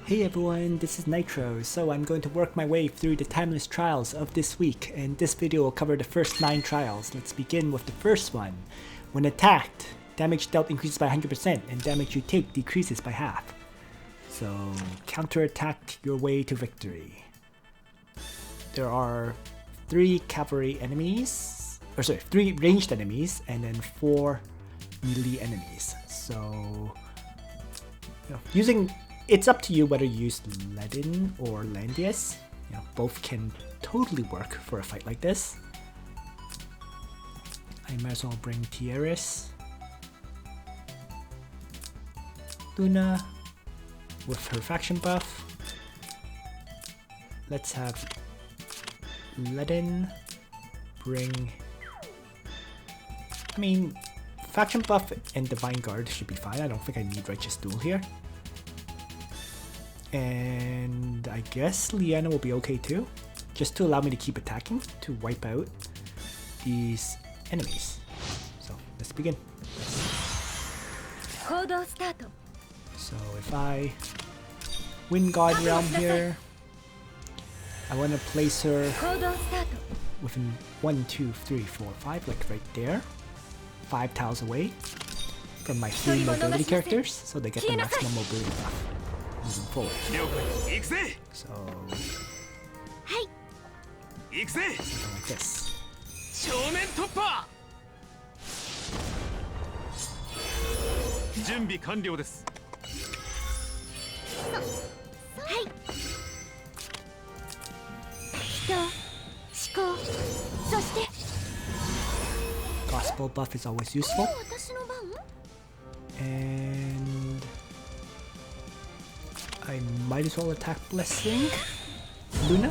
Hey everyone, this is Nitro. So I'm going to work my way through the timeless trials of this week, and this video will cover the first 9 trials. Let's begin with the first one. When attacked, damage dealt increases by 100% and damage you take decreases by half. So counterattack your way to victory. There are 3 cavalry enemies, 3 ranged enemies, and then 4 melee enemies. So it's up to you whether you use Ledin or Landius. Both can totally work for a fight like this. I might as well bring Tieris, Luna with her faction buff. Let's have Ledin bring... faction buff and Divine Guard should be fine. I don't think I need Righteous Duel here. And I guess Liana will be okay too, just to allow me to keep attacking to wipe out these enemies. So let's begin. So if I win God Realm here, I want to place her within 1, 2, 3, 4, 5, like right there, 5 tiles away from my 3 mobility characters, so they get the maximum mobility buff moving forward. So something like this. Gospel buff is always useful. And I might as well attack Blessing Luna.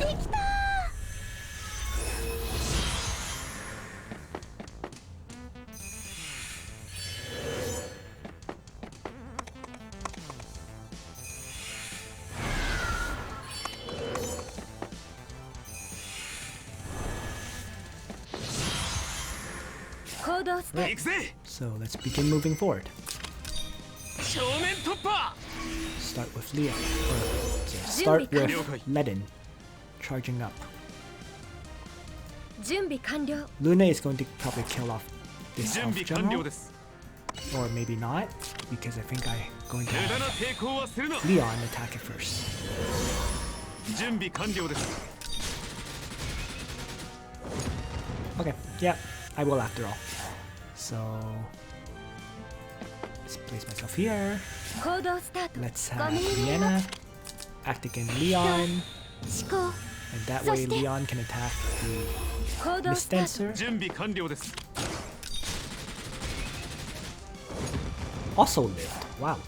Right. So let's begin moving forward. Start with Leon, start with Ledin, charging up. Luna is going to probably kill off this elf general, or maybe not, because I think I'm going to have Leon attack it first. Okay, yeah, I will after all. So let's place myself here. Let's have Vienna act against Leon, and that way Leon can attack the Misdancer. Also lived. Wow.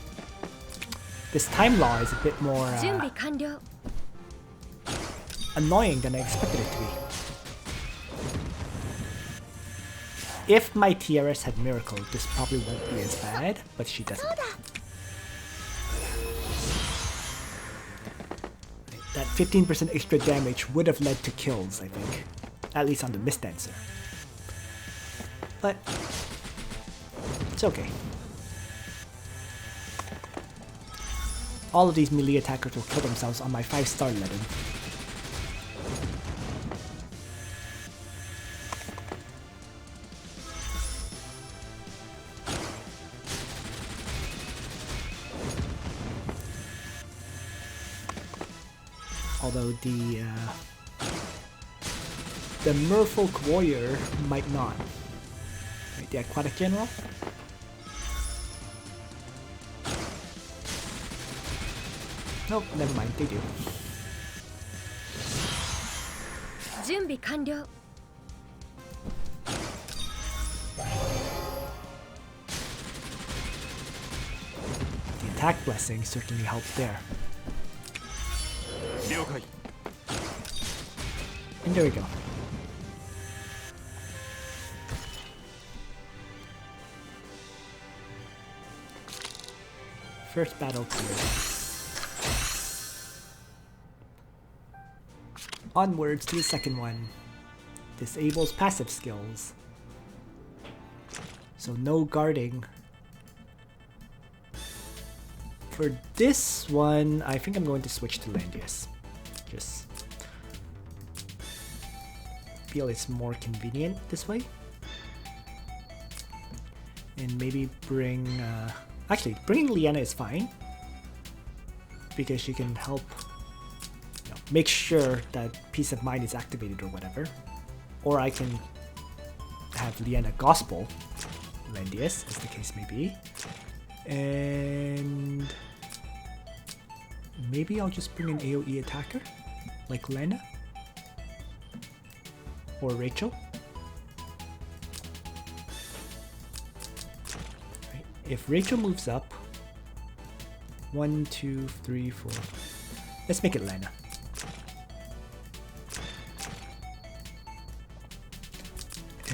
This time law is a bit more annoying than I expected it to be. If my TRS had Miracle, this probably won't be as bad, but she doesn't. That 15% extra damage would have led to kills, I think. At least on the Misdancer. But it's okay. All of these melee attackers will kill themselves on my 5-star Ledin. Although the Merfolk Warrior might not. Right, the Aquatic General. Nope, never mind, they do. The attack blessing certainly helped there. And there we go. First battle cleared. Onwards to the second one. Disables passive skills. So no guarding For this one, I think I'm going to switch to Landius. Just feel it's more convenient this way. And maybe bring... actually, bringing Liana is fine. Because she can help make sure that Peace of Mind is activated or whatever. Or I can have Liana Gospel Landius, as the case may be. And maybe I'll just bring an AoE attacker, like Lena or Rachel. Right. If Rachel moves up, 1, 2, 3, 4. Let's make it Lena.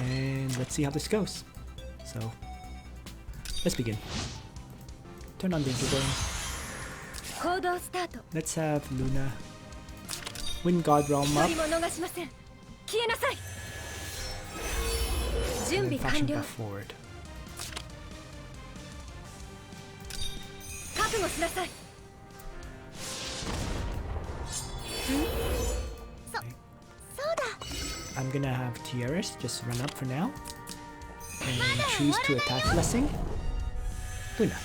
And let's see how this goes. So let's begin. Turn on Danger Burn. Let's have Luna Wind God Realm up. And then Faction Buff forward. Okay. I'm gonna have Tiaris just run up for now. And choose to attack Blessing. Luna.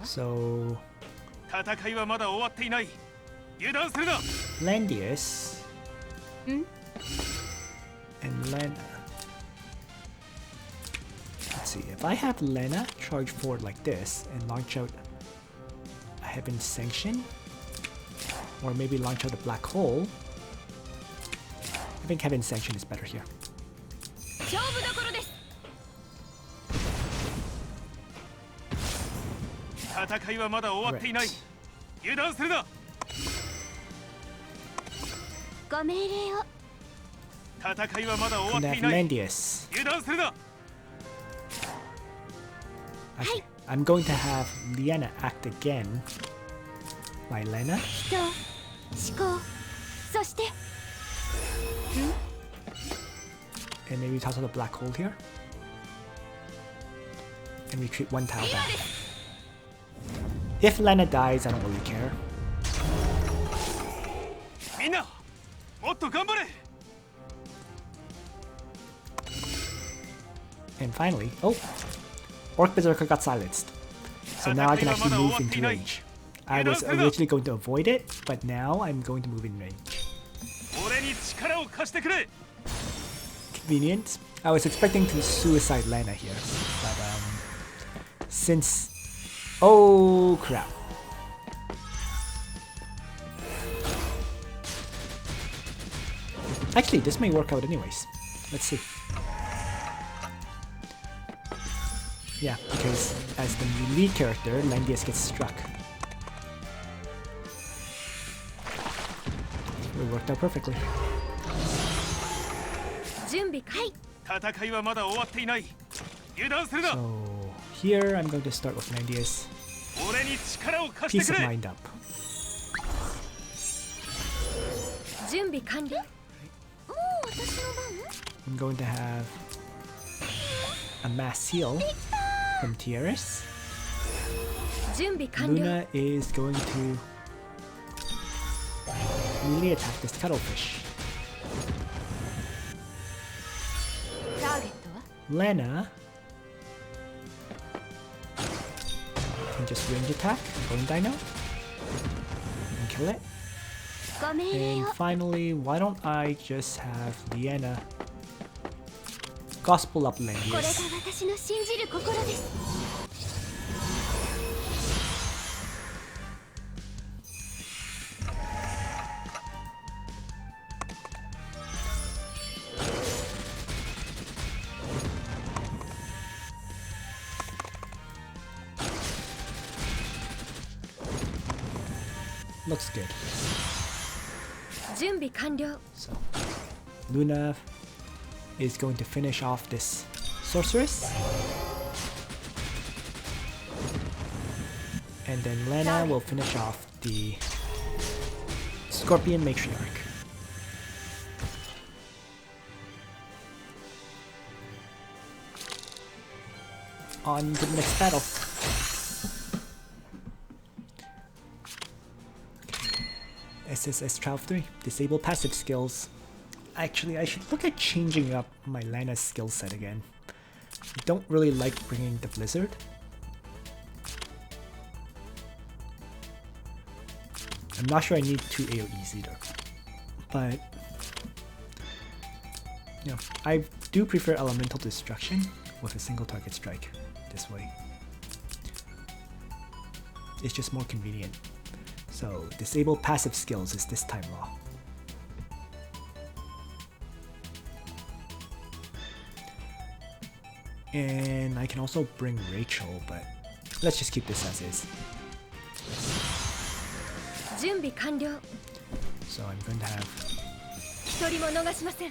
So Landius and Lena. Let's see, if I have Lena charge forward like this and launch out a Heaven's Sanction, or maybe launch out a Black Hole, I think Heaven's Sanction is better here. Right. Landius. Okay. I'm going to have Liana act again by Lena. And maybe toss out a Black Hole here. And retreat 1 tile back. If Lena dies, I don't really care. And finally, oh! Orc Berserker got silenced. So now I can actually move into range. I was originally going to avoid it, but now I'm going to move in range. Convenient. I was expecting to suicide Lena here, but since... Oh crap. Actually, this may work out anyways. Let's see. Yeah, because as the melee character, Landius gets struck. It worked out perfectly. So here I'm going to start with Landius. Peace of Mind up. I'm going to have a Mass Heal from Tiaris. Luna is going to melee attack this cuttlefish. Lena can just range attack Bone Dino and kill it. And finally, why don't I just have Liana Gospel up Landius. Looks good. So, Luna is going to finish off this sorceress. And then Lena will finish off the Scorpion Matriarch. On to the next battle. SSS Trial 3, disable passive skills. Actually, I should look at changing up my Lana's skill set again. I don't really like bringing the Blizzard. I'm not sure I need 2 AoEs either. But, you know, I do prefer Elemental Destruction with a single target strike this way. It's just more convenient. So, disable passive skills is this time law. And I can also bring Rachel, but let's just keep this as is. So I'm going to have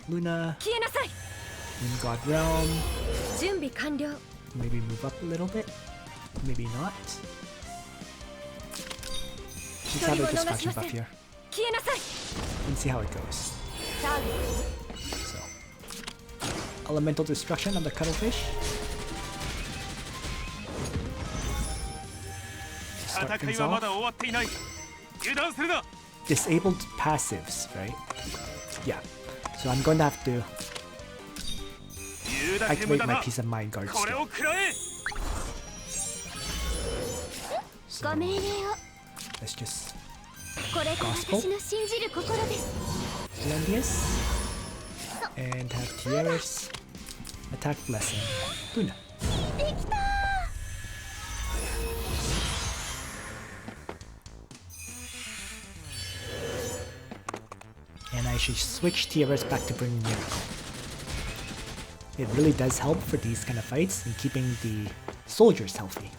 Luna, Moon God Realm, maybe move up a little bit, maybe not. Let's have a distraction buff here and see how it goes. So, Elemental Destruction on the Cuttlefish. Start things off. Disabled passives, right? Yeah. So I'm going to have to activate my Peace of Mind guard skill. So let's just Gospel, Landius, and have Tierras attack Blessing Luna. And I should switch Tierras back to bring Miracle. It really does help for these kind of fights in keeping the soldiers healthy.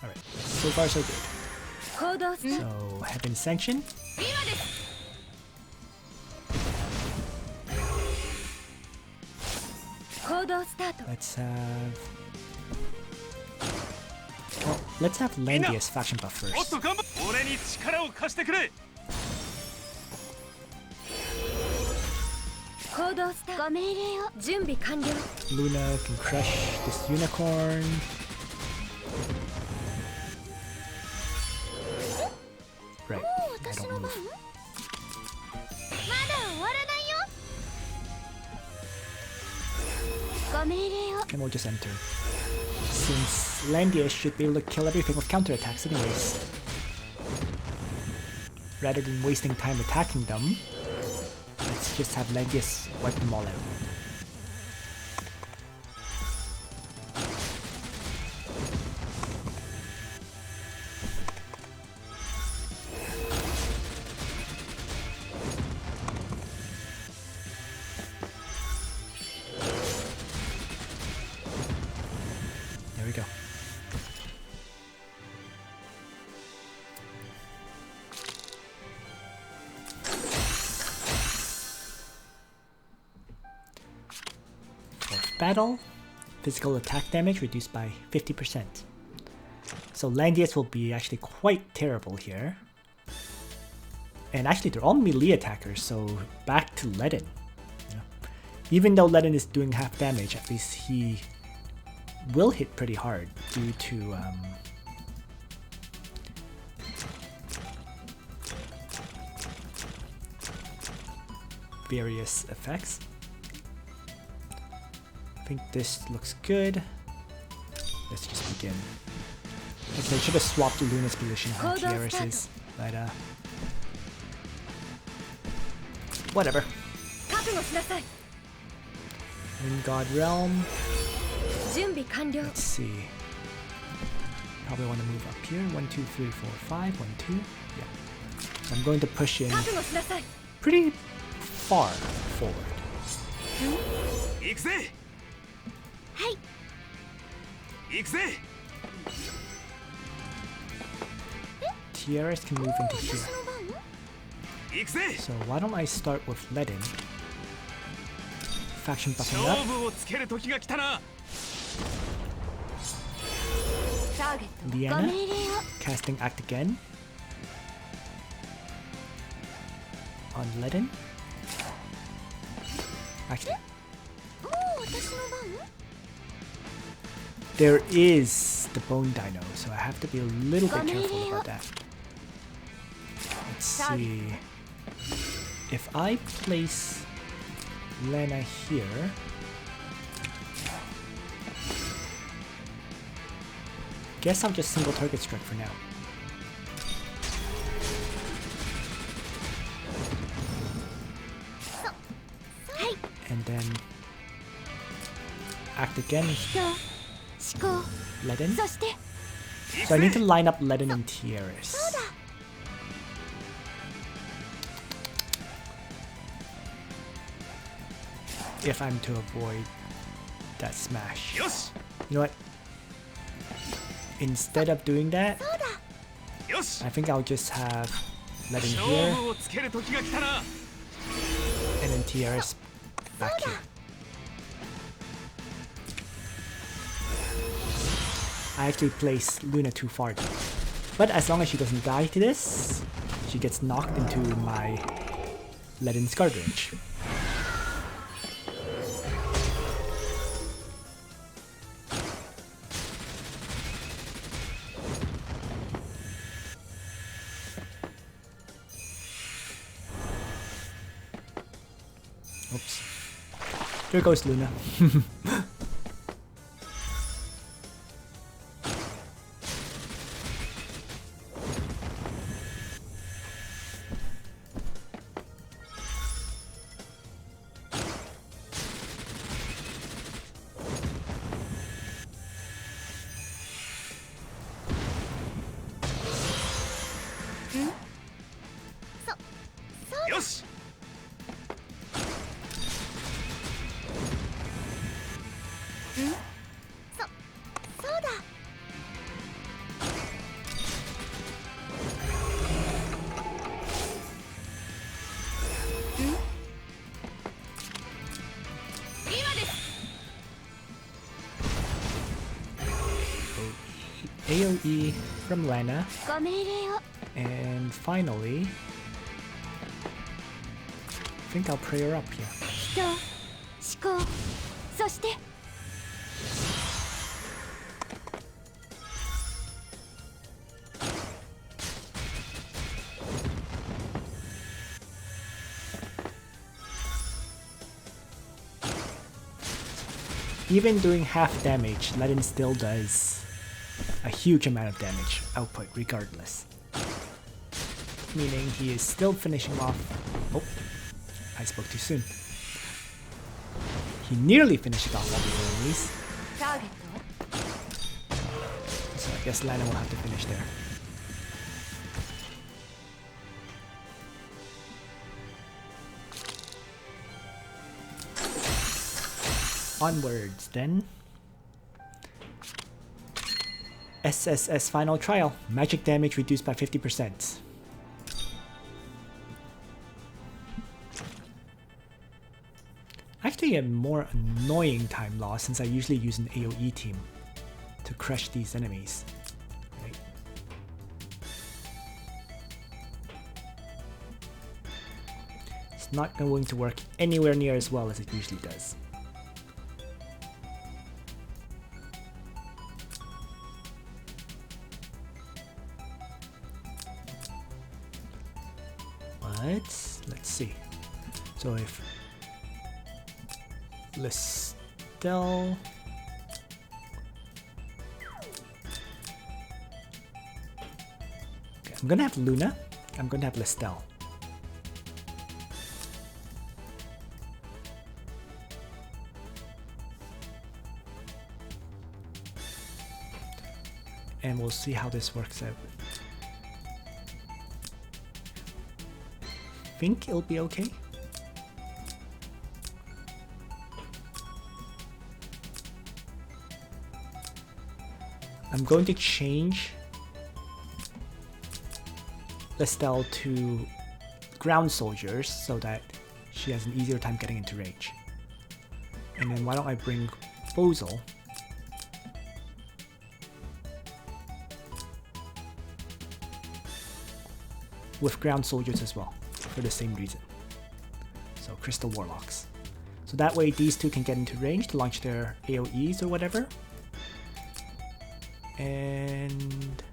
Alright, so far so good. So, Heaven Sanction. Let's have... Well, let's have Landius faction buff first. Luna can crush this unicorn. Right, I don't move. And we'll just enter. Since Landius should be able to kill everything with counterattacks anyways. Rather than wasting time attacking them, let's just have Landius wipe them all out. There we go. Fourth battle, physical attack damage reduced by 50%. So Landius will be actually quite terrible here. And actually they're all melee attackers, so back to Ledin. You know, even though Ledin is doing half damage, at least he will hit pretty hard due to various effects. I think this looks good. Let's just begin. Actually, I should have swapped Luna's position on Tierras's, but whatever. Moon God Realm. Let's see. Probably want to move up here. 1, 2, 3, 4, 5. 1, 2. Yeah. So I'm going to push in pretty far forward. Tierras can move into here. So why don't I start with Ledin? Faction buffing up. Liana, casting Act again on Ledin. Actually, there is the Bone Dino, so I have to be a little bit careful about that. Let's see. If I place Lena here, guess I'll just single target strike for now. And then Act again. Ledin. So I need to line up Ledin and Tieris. If I'm to avoid that smash. You know what? Instead of doing that, I think I'll just have Ledin here and then Tieris back here. I actually placed Luna too far though. But as long as she doesn't die to this, she gets knocked into my Ledin's guard range. Oops. There goes Luna. AoE from Lena, and finally, I think I'll pray her up here. Even doing half damage, Ledin still does a huge amount of damage output regardless. Meaning he is still finishing off... Oh, I spoke too soon. He nearly finished off all the enemies. So I guess Lana will have to finish there. Onwards then. SSS Final Trial. Magic damage reduced by 50%. Actually a more annoying time loss since I usually use an AoE team to crush these enemies. Right. It's not going to work anywhere near as well as it usually does. Let's see. So if Listel, okay, I'm gonna have Luna. I'm gonna have Listel. And we'll see how this works out. I think it'll be okay. I'm going to change Listel to ground soldiers so that she has an easier time getting into range. And then why don't I bring Bozel with ground soldiers as well, for the same reason. So Crystal Warlocks. So that way these two can get into range to launch their AoEs or whatever. And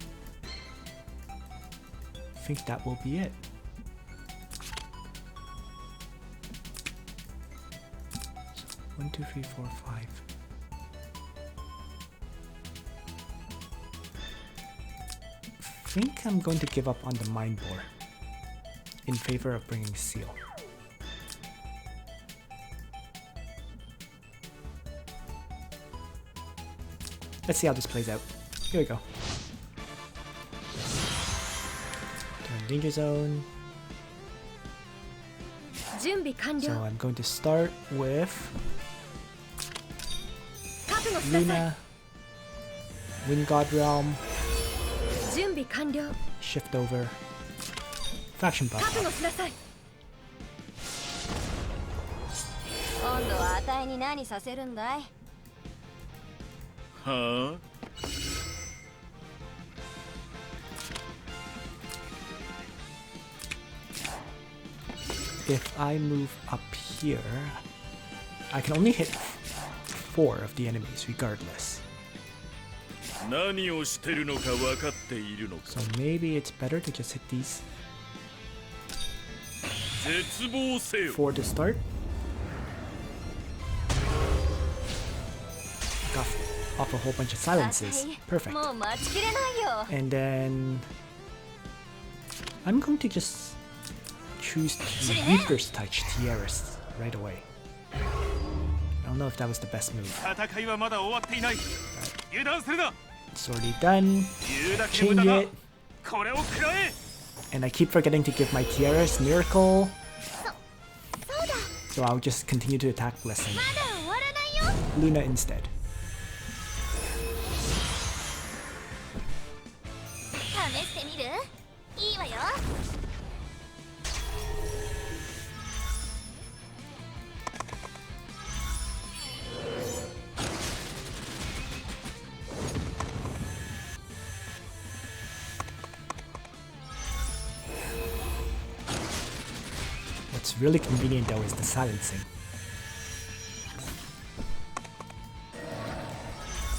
I think that will be it. So 1, 2, 3, 4, 5. I think I'm going to give up on the Mind Bore in favor of bringing Seal. Let's see how this plays out. Here we go. Turn danger zone. So I'm going to start with Luna, Wind God Realm, shift over, faction buff. Huh? If I move up here, I can only hit 4 of the enemies regardless. So maybe it's better to just hit these 4 to start. Got off a whole bunch of silences. Perfect. And then I'm going to just choose to Reaper's Touch Tiaras right away. I don't know if that was the best move. It's already done. Change it. And I keep forgetting to give my Tiaras Miracle. So I'll just continue to attack Blessing. Luna instead. What's really convenient though is the silencing.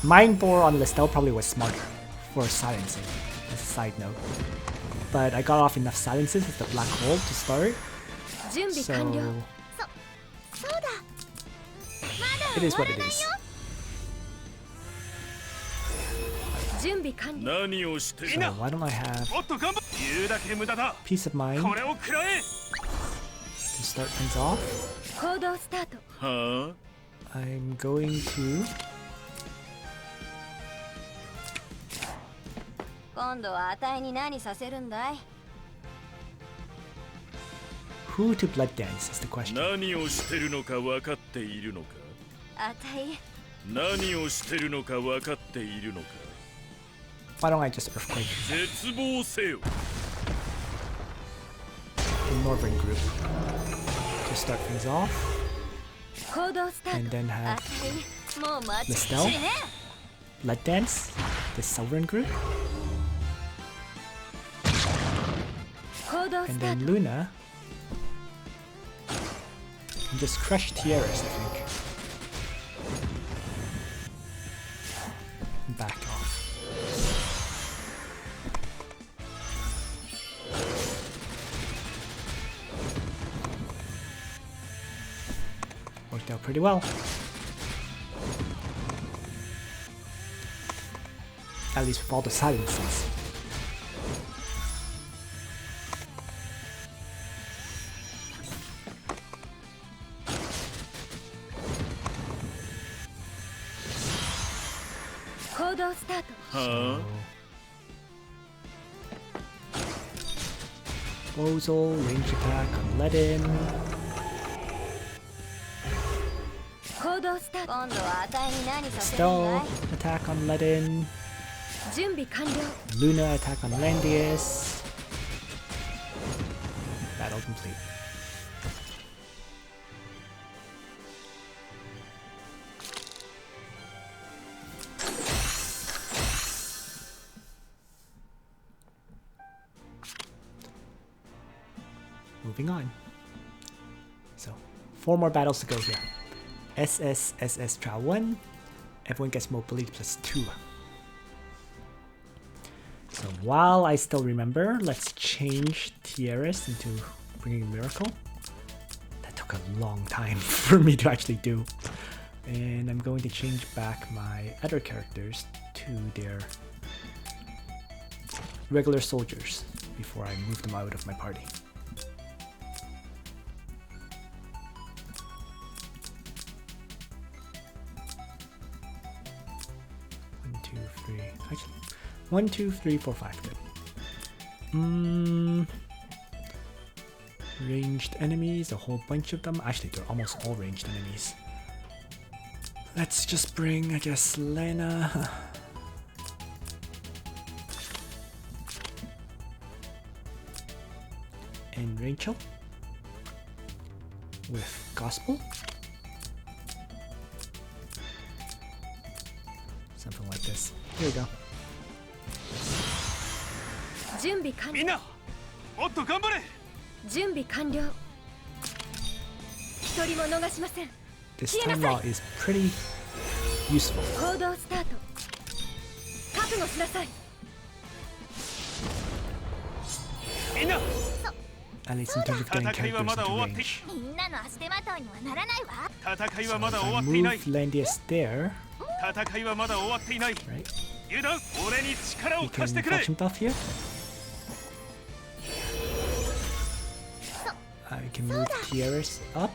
Mind Bore on Listel probably was smarter for silencing, as a side note. But I got off enough silences with the Black Hole to start, so it is what it is. So why don't I have Peace of Mind to start things off? Huh? I'm going to who to blood dance is the question. Why don't I just Earthquake the Northern group to start things off, and then have Listel, Blood Dance, the Southern group, and then Luna, and just crush Tiaras, I think. And back off. Worked out pretty well. At least with all the silences. Huh? Disposal, range attack on Let-In. Still attack on Let-In. Luna attack on Landius. Battle complete. moving on. So 4 more battles to go here. SSSS Trial 1. Everyone gets mobility +2. So while I still remember, let's change Tiaris into Bringing Miracle. That took a long time for me to actually do. And I'm going to change back my other characters to their regular soldiers before I move them out of my party. Actually, 1, 2, 3, 4, 5. Good. Ranged enemies, a whole bunch of them. Actually, they're almost all ranged enemies. Let's just bring, I guess, Lena. And Rachel. With Gospel. Something like this. Here we go. 準備完みんなもっと頑張れ準備完了一人も逃しません This time law is pretty useful. 行動スタート覚悟しなさいみんな At least in terms of getting characters into range. みんなの足手まといにはならないわ 戦い So はまだ if 終わ I っていない move Landius there, 戦いはまだ終わっていない right? 油断俺に力 He を貸し can てくれ catch him buff here. I can move Tiaris up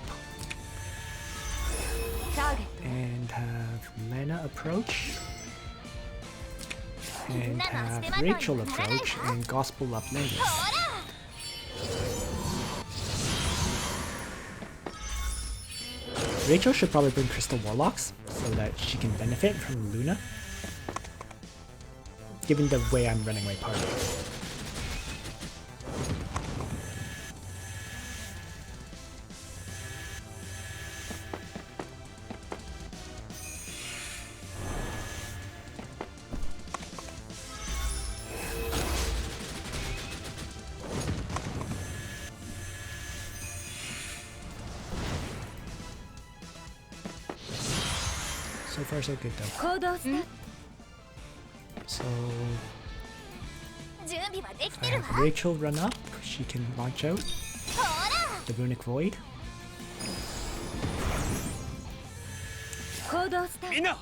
ターゲッ and have Lena approach. And have Rachel approach and Gospel up Landius. Rachel should probably bring Crystal Warlocks so that she can benefit from Luna, given the way I'm running my party. So far so good though. ト行動スタート So 準備はでき if て I るわ have Rachel run up, she can launch out ほら the Runic Void. 行動スターみんな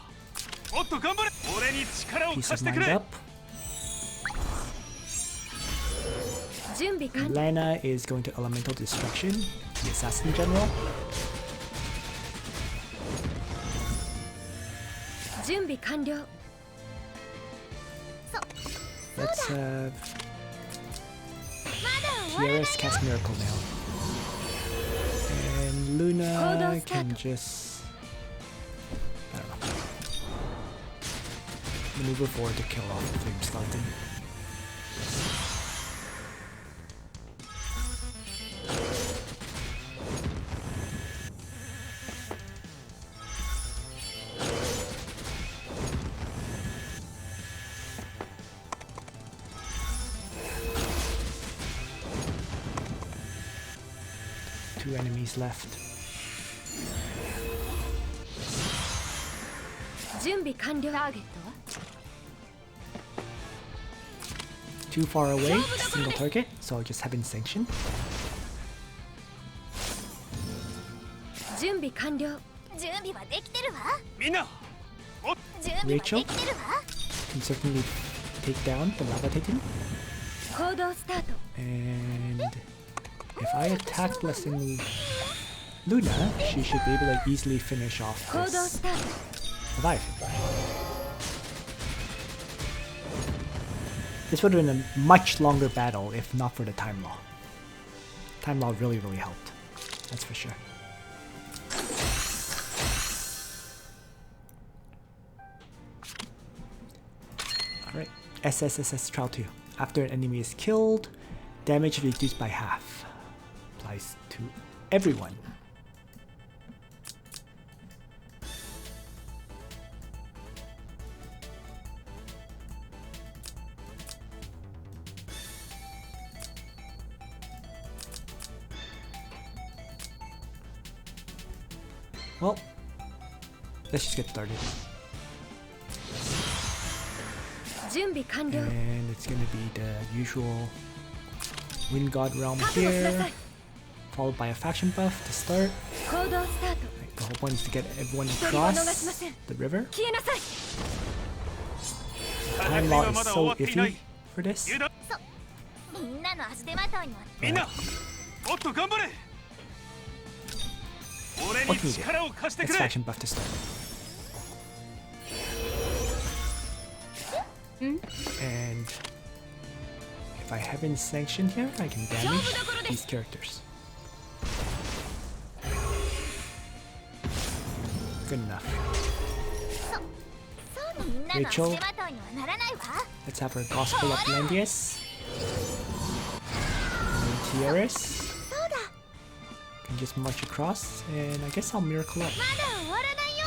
もっと頑張れ俺に力を Piece 貸 of してく mind れ up. ト準備完了 Lena is going to Elemental Destruction, the Assassin General. 準備完了 Let's have まだ終わらない Tiaris cast Miracle now. And Luna can just, I don't know, maneuver forward to kill off the Flame Skeleton. Two enemies left. 準備完了ターゲットは Too far away, single target, so I'll just have in sanction. 準備完了準備はできてるわみんなもっ準備はできてるわ Can certainly take down the Lava Titan. 行動スタート And if I attack Blessing Luna, she should be able to easily finish off 行動 this スタート Leviathan. This would have been a much longer battle if not for the time law. Time law really helped. That's for sure. Alright, SSSS Trial 2. After an enemy is killed, damage is reduced by half. Applies to everyone. Well, let's just get started. 準備完了 And it's gonna be the usual Wind God Realm 覚悟しなさ here, い followed by a faction buff to start. 行動スタート Like, the whole point is to get everyone 一人も逃しま across せん the river. 消えなさい Time 戦い law は is まだ終 so わっていない iffy for this. 油断みんなの足手まといにはみんなもっと頑張れ俺 What に can we do? 力を貸して Let's くれ faction buff to start. And if I haven't sanctioned here, I can damage these characters. Good enough. みんなの足手まといにはならないわ Let's have our Gospel of Landius. And Tiaris. そうだ Can just march across, and I guess I'll miracle up. まだ終わらないよ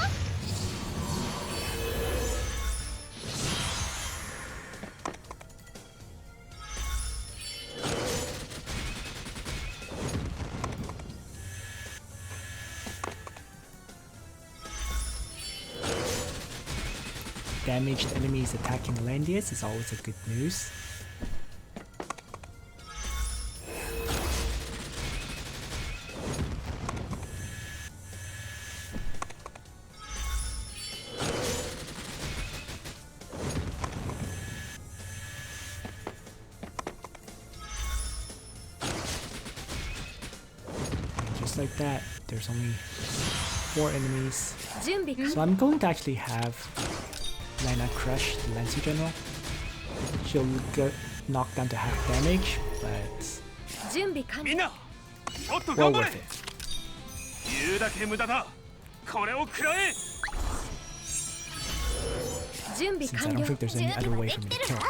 Damaged enemies attacking Landius is always a good news. And just like that, there's only 4 enemies. 準備完 So I'm going to actually have Lana crush the Lancer General. She'll get knocked down to half damage, but 準備完了みんなもっと well 頑張 worth れ it. 言うだけ無駄だこれを食らえ準備 Since I 完 don't 了 think there's 準 any 備 other は way で for き me て to る kill. わ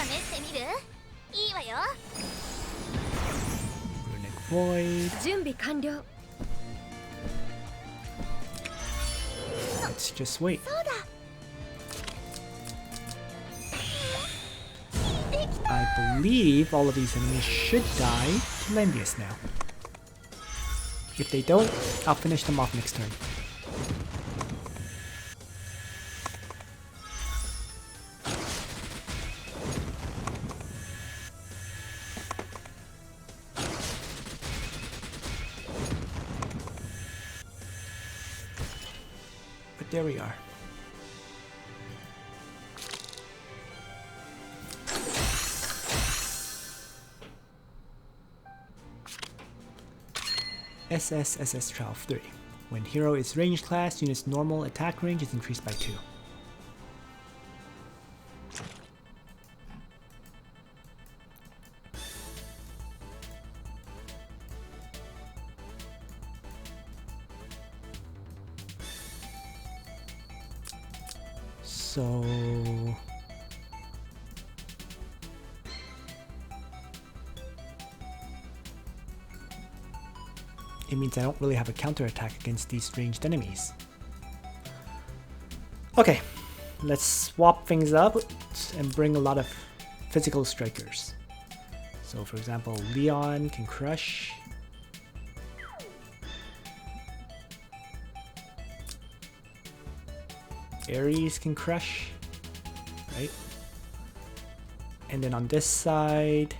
試してみるいいわよ Runic Void. 準備完了 Let's just wait. そうだ I believe all of these enemies should die to Landius now. If they don't, I'll finish them off next turn. But there we are. SSSS Trial 3. When hero is ranged class, unit's normal attack range is increased by 2. So it means I don't really have a counterattack against these ranged enemies. Okay, let's swap things up and bring a lot of physical strikers. So for example, Leon can crush. Ares can crush, right? And then on this side,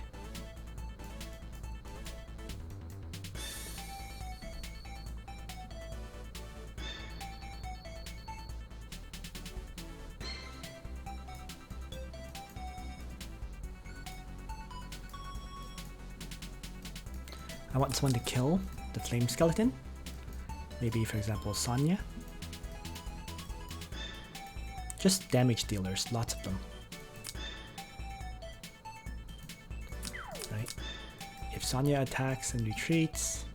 I want someone to kill the flame skeleton. Maybe, for example, Sonya. Just damage dealers, lots of them. Right? If Sonya attacks and retreats,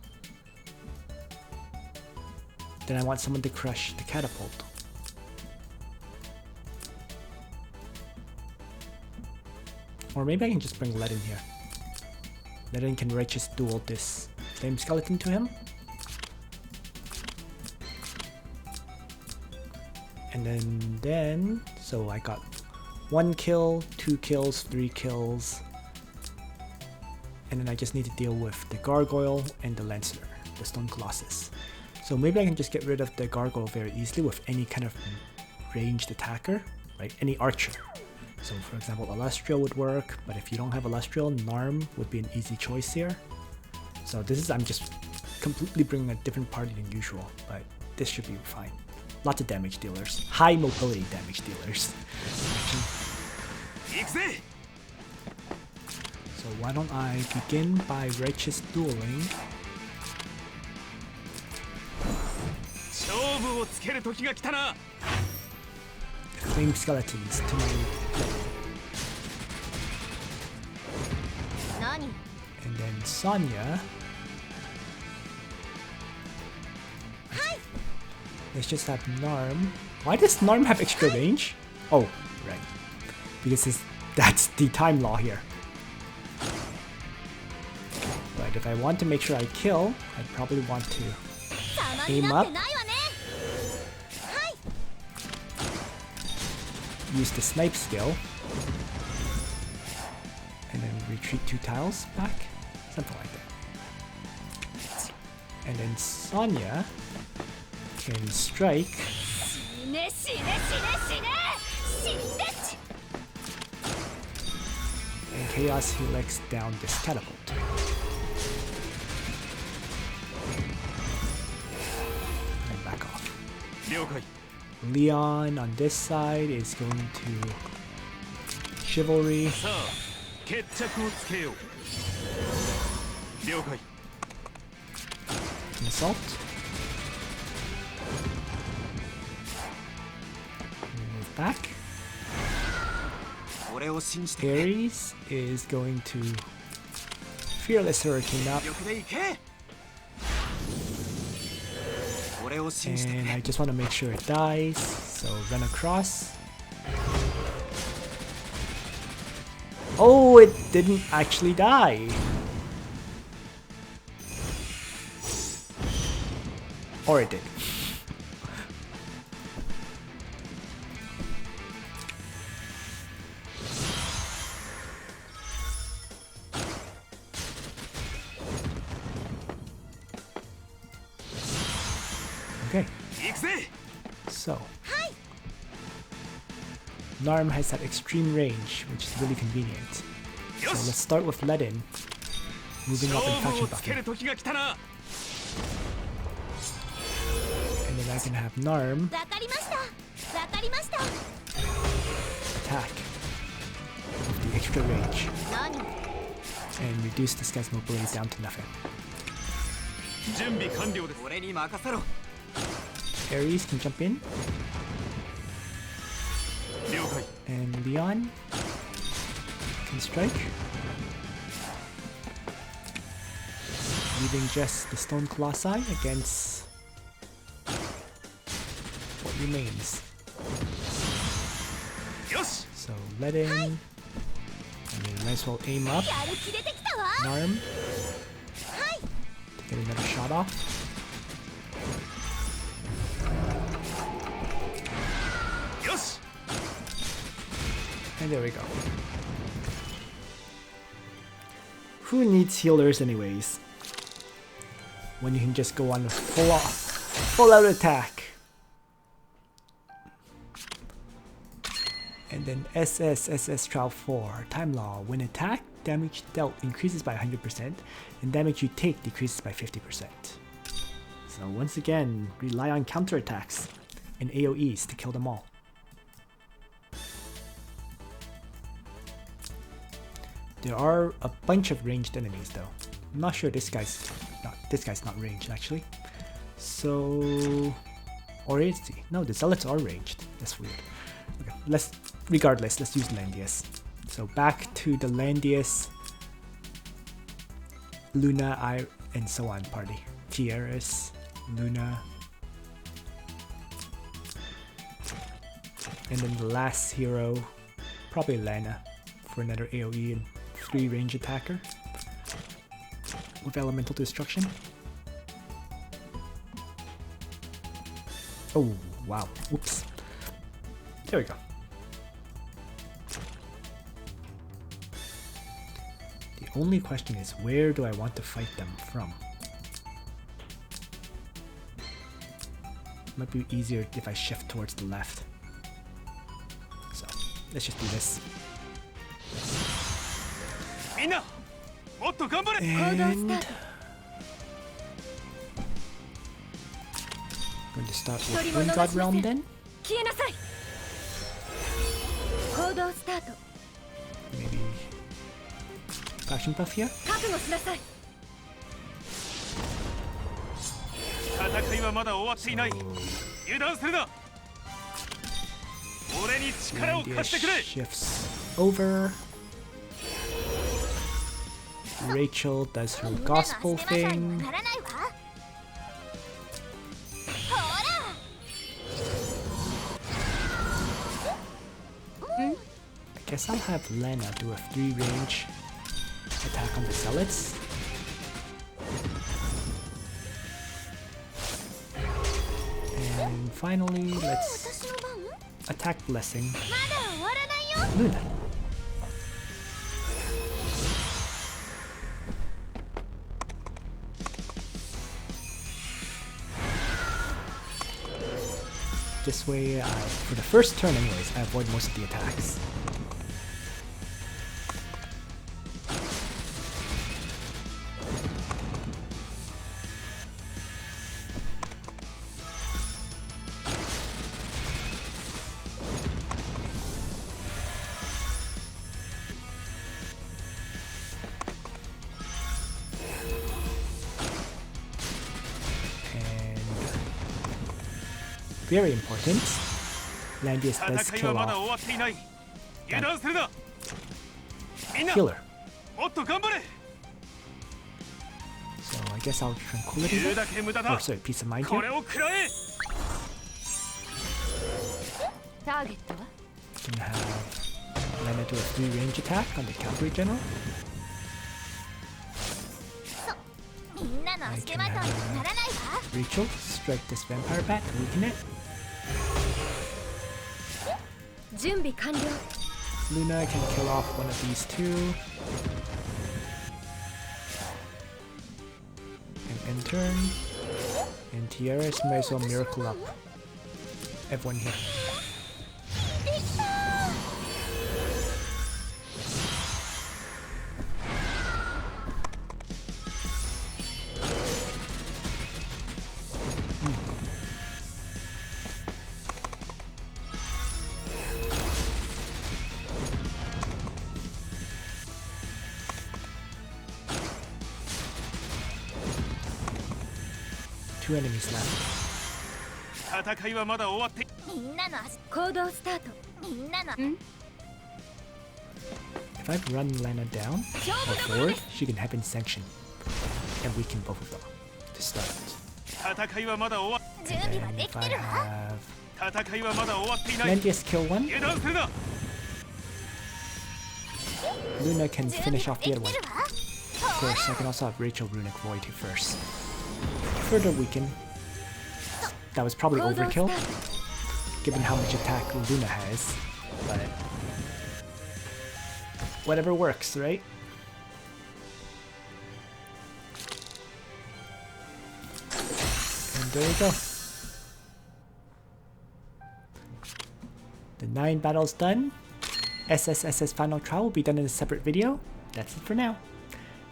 then I want someone to crush the catapult. Or maybe I can just bring Ledin here. Ledin can righteous duel this flame skeleton to him. And then, so I got 1 kill, 2 kills, 3 kills. And then I just need to deal with the Gargoyle and the Lancer, the Stone Colossus. So maybe I can just get rid of the gargoyle very easily with any kind of ranged attacker, right? Any archer. So for example, Illustrial would work, but if you don't have Illustrial, Narm would be an easy choice here. So this is, I'm just completely bringing a different party than usual, but this should be fine. Lots of damage dealers. High mobility damage dealers. So why don't I begin by Righteous Dueling. Flame Skeletons to my... And then Sonya. Let's just have Narm. Why does Narm have extra range? Oh, right. Because that's the time law here. But if I want to make sure I kill, I'd probably want to aim up. Use the snipe skill. And then retreat 2 tiles back. Something like that. And then Sonya can strike. And Chaos Helix down this catapult. And back off. Leon on this side is going to Chivalry. Insult. Move back. Ares is going to Fearless Hurricane up. And I just want to make sure it dies, so run across. Oh, it didn't actually die. Or it did. Okay. So Narm has that extreme range, which is really convenient. So let's start with Ledin, moving up in faction bucket. And then I can have Narm attack with the extra range and reduce this guy's mobility down to nothing. Ares can jump in. And Leon can strike. Leaving just the Stone Colossi against what remains. So let in. And then might as well aim up. Narm. To get another shot off. And there we go. Who needs healers anyways? When you can just go on a full out attack. And then SSSS Trial 4, Time Law. When attacked, damage dealt increases by 100% and damage you take decreases by 50%. So once again, rely on counterattacks and AoEs to kill them all. There are a bunch of ranged enemies though. I'm not sure this guy's not ranged actually. So, or is he? No, the zealots are ranged. That's weird. Okay, regardless, let's use Landius. So back to the Landius, Luna, and so on party. Tieris, Luna, and then the last hero, probably Lana, for another AoE and 3 range attacker with elemental destruction. Oh wow! Oops. There we go. The only question is, where do I want to fight them from? Might be easier if I shift towards the left. So let's just do this. And going to start with Wind God Realm then. Maybe Passion Buff here. So, Landia shifts over. Rachel does her gospel thing. I guess I'll have Lena do a 3-range attack on the Zealots. And finally, let's attack Blessing Luna. This way, for the first turn anyways, I avoid most of the attacks. Very important, Landius does kill off healer. So I guess I'll Tranquility that. Or sorry, Peace of Mind here. Gonna have Lena do a 3-range attack on the Cavalry General. I can have Rachel strike this Vampire Bat to weaken it. Luna can kill off one of these two. And end turn. And Tiaras might as well miracle up everyone here. Two enemies left. If I run Lena down or forward, she can have Sanction and weaken both of them to start. And then if I have Landius kill one, Luna can finish off the other one. Of course, I can also have Rachel Runic Void here first. Further weaken. That was probably overkill, given how much attack Luna has, but whatever works, right? And there you go. The 9 battles done. SSSS Final Trial will be done in a separate video. That's it for now.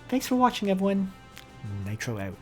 Thanks for watching, everyone. Nitro out.